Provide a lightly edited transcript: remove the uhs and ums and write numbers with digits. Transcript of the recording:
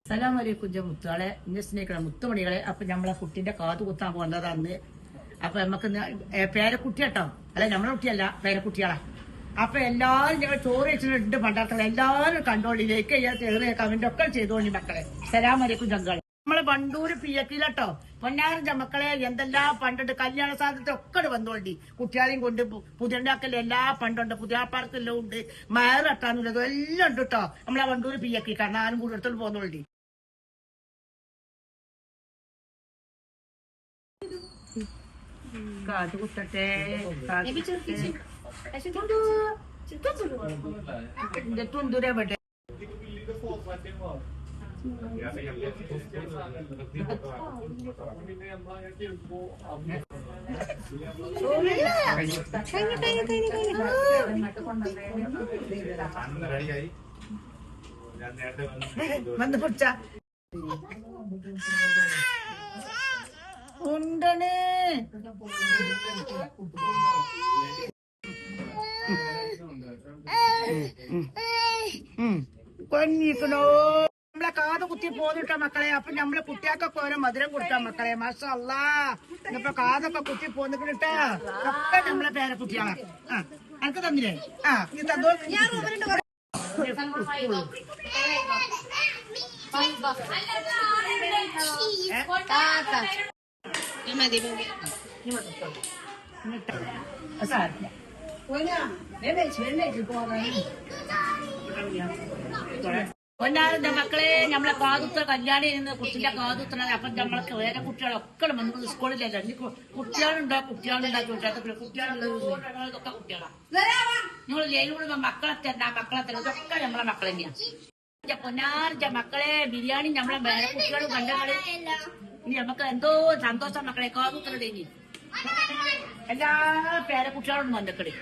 അസ്സലാമലൈക്കും മുത്തുകളെ ഇന്നെ സ്നേഹിക്കണം മുത്തുമണികളെ. അപ്പൊ നമ്മളെ കുട്ടിന്റെ കാത് കുത്താൻ പോകുന്നത് അന്ന്. അപ്പൊ നമുക്ക് പേരക്കുട്ടി കേട്ടോ, അല്ല നമ്മളെ കുട്ടിയല്ല, പേരക്കുട്ടികളാ. അപ്പൊ എല്ലാരും ഞങ്ങൾ ചോറ് വെച്ചിട്ടുണ്ട് പണ്ടാർത്തകൾ. എല്ലാരും കണ്ടോളിലേക്ക് ചെറിയ കമന്റ് ഒക്കെ ചെയ്തോളി മക്കളെ. അസ്സലാമലൈക്കും ജങ്കളെ. നമ്മളെ വണ്ടൂര് പിയക്കിലട്ടോ പൊന്നാറിന്റെ മക്കളെ എന്തെല്ലാം പണ്ടുണ്ട്. കല്യാണ സാധ്യത ഒക്കെ വന്നോണ്ടി. കുട്ടികളെയും കൊണ്ട് പുതിയണ്ടാക്കലും എല്ലാ പണ്ടുണ്ട്. പുതിയാപ്പാർക്കെല്ലാം ഉണ്ട്. മയറട്ടാന്നുള്ളത് എല്ലാം ഉണ്ട് കേട്ടോ. നമ്മളെ വണ്ടൂര് പിയക്കി കണ്ണാനും കൂടെ എടുത്തോണ്ട് പോന്നോണ്ടി. കാത് കുത്തട്ടെ തുന്തുരെ പെട്ടെ. വന്ന് പൊടിച്ച ഉണ്ടണേ. കൊഞ്ഞിക്കണോ നമ്മളെ കാത് കുത്തി പോന്നിട്ട മക്കളെ. അപ്പൊ നമ്മളെ കുട്ടികൾക്കൊക്കെ ഓരോ മധുരം കൊടുക്കാം മക്കളെ. മാഷാ അല്ലാ, ഇപ്പൊ കാതൊക്കെ കുത്തി പോന്നിട്ടാ ഒക്കെ നമ്മളെ പേരക്കുട്ടികളാ. എനിക്ക് തന്നില്ലേ? നീ തന്നോ. പൊന്നാറിന്റെ മക്കളെ നമ്മളെ കാതുത്ര കല്യാണം നിന്ന് കുട്ടിന്റെ കാതുത്ര. അപ്പൊ നമ്മളൊക്കെ വേറെ കുട്ടികളൊക്കെ വന്ന് സ്കൂളിലല്ല. കുട്ടികളുണ്ടോ കുട്ടികളുണ്ടാക്കി കുട്ടികളുള്ളതൊക്കെ കുട്ടികളാ. നിങ്ങൾ ജയിലൂടെ മക്കളെ തരണ്ട, മക്കളെ തരണം. ഇതൊക്കെ നമ്മളെ മക്കളെ തന്നെയാ. പൊന്നാറിന്റെ മക്കളെ ബിരിയാണി നമ്മളെ വേറെ കുട്ടികളും കണ്ടങ്ങള്. ഇനി നമുക്ക് എന്തോ സന്തോഷം മക്കളെ കാതുത്ര. ഇനി എല്ലാ പേരക്കുട്ടികളോടും വന്നക്കളി.